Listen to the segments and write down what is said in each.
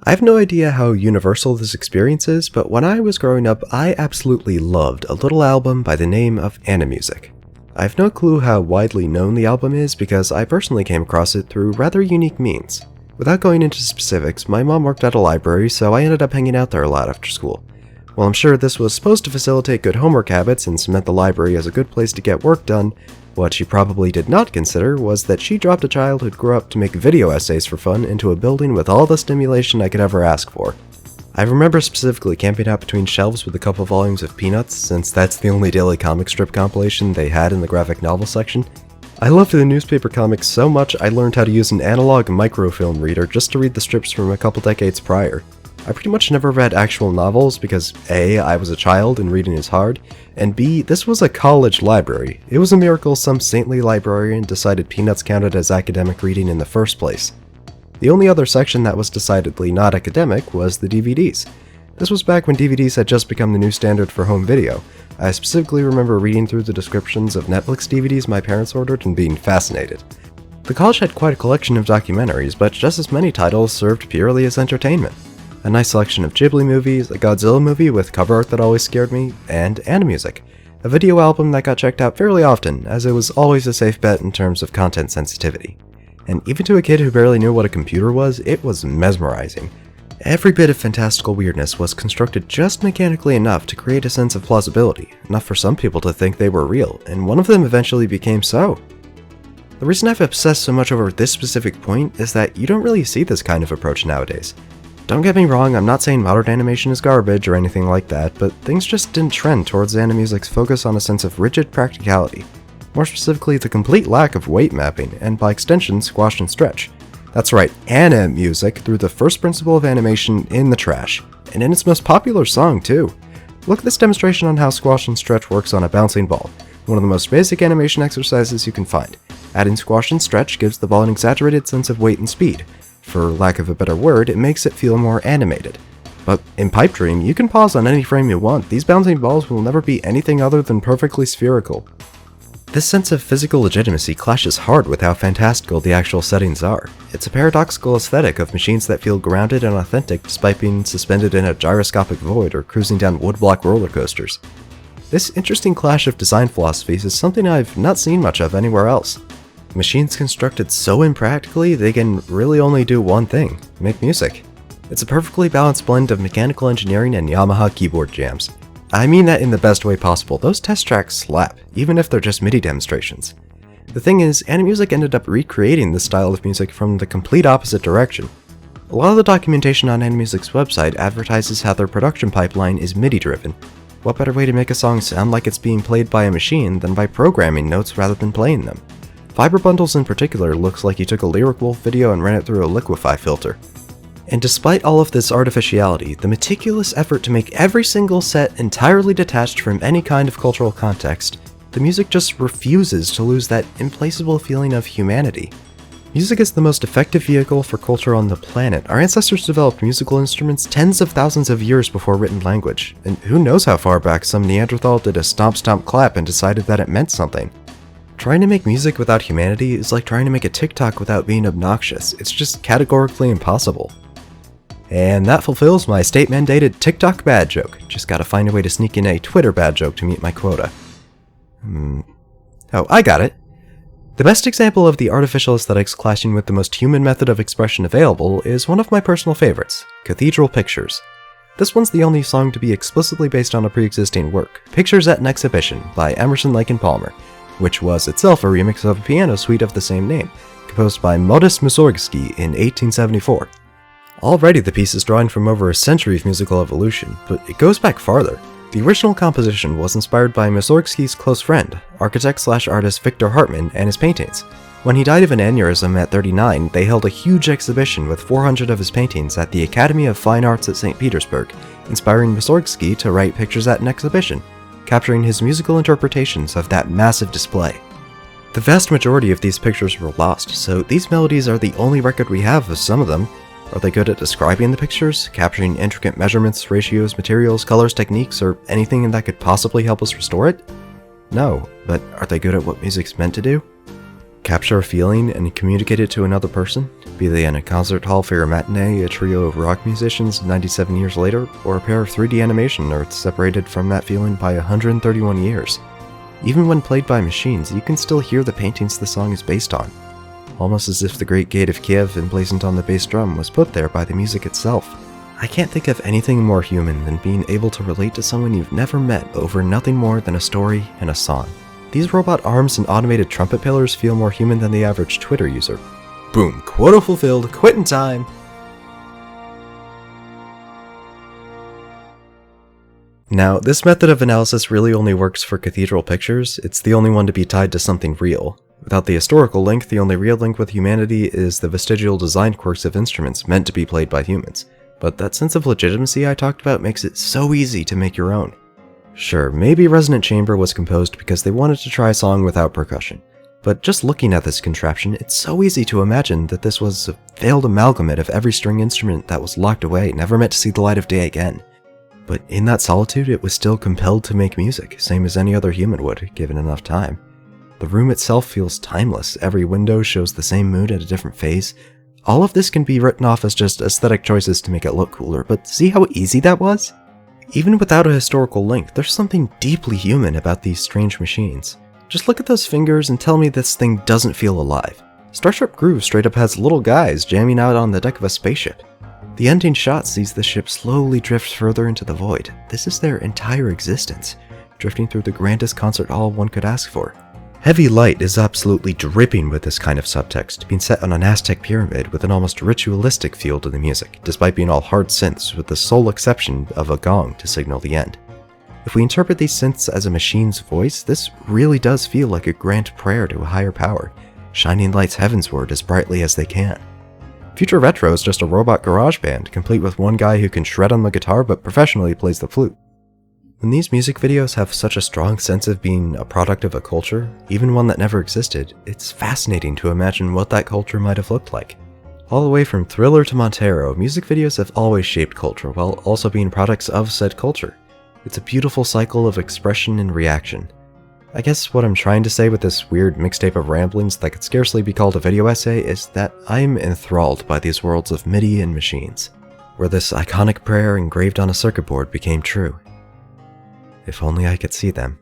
I have no idea how universal this experience is, but when I was growing up, I absolutely loved a little album by the name of Animusic. I have no clue how widely known the album is because I personally came across it through rather unique means. Without going into specifics, my mom worked at a library, so I ended up hanging out there a lot after school. While I'm sure this was supposed to facilitate good homework habits and cement the library as a good place to get work done, what she probably did not consider was that she dropped a child who'd grow up to make video essays for fun into a building with all the stimulation I could ever ask for. I remember specifically camping out between shelves with a couple volumes of Peanuts, since that's the only daily comic strip compilation they had in the graphic novel section. I loved the newspaper comics so much I learned how to use an analog microfilm reader just to read the strips from a couple decades prior. I pretty much never read actual novels because A, I was a child and reading is hard, and B, this was a college library. It was a miracle some saintly librarian decided Peanuts counted as academic reading in the first place. The only other section that was decidedly not academic was the DVDs. This was back when DVDs had just become the new standard for home video. I specifically remember reading through the descriptions of Netflix DVDs my parents ordered and being fascinated. The college had quite a collection of documentaries, but just as many titles served purely as entertainment. A nice selection of Ghibli movies, a Godzilla movie with cover art that always scared me, and Animusic, a video album that got checked out fairly often, as it was always a safe bet in terms of content sensitivity. And even to a kid who barely knew what a computer was, it was mesmerizing. Every bit of fantastical weirdness was constructed just mechanically enough to create a sense of plausibility, enough for some people to think they were real, and one of them eventually became so. The reason I've obsessed so much over this specific point is that you don't really see this kind of approach nowadays. Don't get me wrong, I'm not saying modern animation is garbage or anything like that, but things just didn't trend towards Animusic's focus on a sense of rigid practicality. More specifically, the complete lack of weight mapping, and by extension, squash and stretch. That's right, Animusic threw the first principle of animation in the trash, and in its most popular song too. Look at this demonstration on how squash and stretch works on a bouncing ball, one of the most basic animation exercises you can find. Adding squash and stretch gives the ball an exaggerated sense of weight and speed. For lack of a better word, it makes it feel more animated. But in Pipe Dream, you can pause on any frame you want. These bouncing balls will never be anything other than perfectly spherical. This sense of physical legitimacy clashes hard with how fantastical the actual settings are. It's a paradoxical aesthetic of machines that feel grounded and authentic despite being suspended in a gyroscopic void or cruising down woodblock roller coasters. This interesting clash of design philosophies is something I've not seen much of anywhere else. Machines constructed so impractically they can really only do one thing: make music. It's a perfectly balanced blend of mechanical engineering and Yamaha keyboard jams. I mean that in the best way possible. Those test tracks slap, even if they're just MIDI demonstrations. The thing is, Animusic ended up recreating this style of music from the complete opposite direction. A lot of the documentation on Animusic's website advertises how their production pipeline is MIDI driven. What better way to make a song sound like it's being played by a machine than by programming notes rather than playing them? Fiber Bundles in particular looks like you took a Lyric Wolf video and ran it through a Liquify filter. And despite all of this artificiality, the meticulous effort to make every single set entirely detached from any kind of cultural context, the music just refuses to lose that implacable feeling of humanity. Music is the most effective vehicle for culture on the planet. Our ancestors developed musical instruments tens of thousands of years before written language, and who knows how far back some Neanderthal did a stomp stomp clap and decided that it meant something. Trying to make music without humanity is like trying to make a TikTok without being obnoxious. It's just categorically impossible. And that fulfills my state-mandated TikTok bad joke. Just gotta find a way to sneak in a Twitter bad joke to meet my quota. Oh, I got it. The best example of the artificial aesthetics clashing with the most human method of expression available is one of my personal favorites, Cathedral Pictures. This one's the only song to be explicitly based on a pre-existing work, Pictures at an Exhibition by Emerson, Lake and Palmer, which was itself a remix of a piano suite of the same name, composed by Modest Mussorgsky in 1874. Already the piece is drawing from over a century of musical evolution, but it goes back farther. The original composition was inspired by Mussorgsky's close friend, architect/artist Victor Hartmann, and his paintings. When he died of an aneurysm at 39, they held a huge exhibition with 400 of his paintings at the Academy of Fine Arts at St. Petersburg, inspiring Mussorgsky to write Pictures at an Exhibition, capturing his musical interpretations of that massive display. The vast majority of these pictures were lost, so these melodies are the only record we have of some of them. Are they good at describing the pictures, capturing intricate measurements, ratios, materials, colors, techniques, or anything that could possibly help us restore it? No, but are they good at what music's meant to do? capture a feeling and communicate it to another person, be they in a concert hall for your matinee, a trio of rock musicians 97 years later, or a pair of 3D animation nerds separated from that feeling by 131 years. Even when played by machines, you can still hear the paintings the song is based on, almost as if the Great Gate of Kiev emblazoned on the bass drum was put there by the music itself. I can't think of anything more human than being able to relate to someone you've never met over nothing more than a story and a song. These robot arms and automated trumpet pillars feel more human than the average Twitter user. Boom, quota fulfilled, quitting time! Now, this method of analysis really only works for cathedral pictures. It's the only one to be tied to something real. Without the historical link, the only real link with humanity is the vestigial design quirks of instruments meant to be played by humans. But that sense of legitimacy I talked about makes it so easy to make your own. Sure, maybe Resonant Chamber was composed because they wanted to try a song without percussion, but just looking at this contraption, it's so easy to imagine that this was a failed amalgamate of every string instrument that was locked away, never meant to see the light of day again. But in that solitude, it was still compelled to make music, same as any other human would, given enough time. The room itself feels timeless, every window shows the same mood at a different phase. All of this can be written off as just aesthetic choices to make it look cooler, but see how easy that was? Even without a historical link, there's something deeply human about these strange machines. Just look at those fingers and tell me this thing doesn't feel alive. Starship Groove straight up has little guys jamming out on the deck of a spaceship. The ending shot sees the ship slowly drift further into the void. This is their entire existence, drifting through the grandest concert hall one could ask for. Heavy Light is absolutely dripping with this kind of subtext, being set on an Aztec pyramid with an almost ritualistic feel to the music, despite being all hard synths with the sole exception of a gong to signal the end. If we interpret these synths as a machine's voice, this really does feel like a grand prayer to a higher power, shining lights heavensward as brightly as they can. Future Retro is just a robot garage band, complete with one guy who can shred on the guitar but professionally plays the flute. When these music videos have such a strong sense of being a product of a culture, even one that never existed, it's fascinating to imagine what that culture might have looked like. All the way from Thriller to Montero, music videos have always shaped culture while also being products of said culture. It's a beautiful cycle of expression and reaction. I guess what I'm trying to say with this weird mixtape of ramblings that could scarcely be called a video essay is that I'm enthralled by these worlds of MIDI and machines, where this iconic prayer engraved on a circuit board became true. If only I could see them.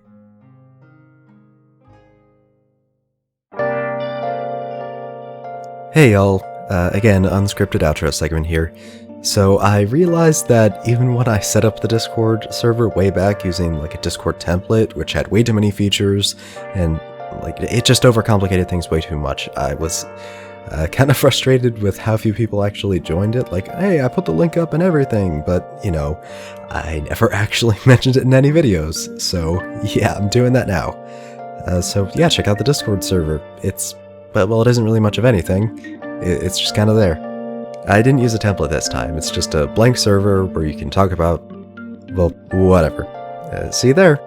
Hey y'all, again, unscripted outro segment here. So I realized that even when I set up the Discord server way back using like a Discord template, which had way too many features, and like it just overcomplicated things way too much, I was kind of frustrated with how few people actually joined it. Like, hey, I put the link up and everything, but you know, I never actually mentioned it in any videos. So yeah, I'm doing that now. So yeah, check out the Discord server. Well, it isn't really much of anything. It's just kind of there. I didn't use a template this time. It's just a blank server where you can talk about, well, whatever. See you there.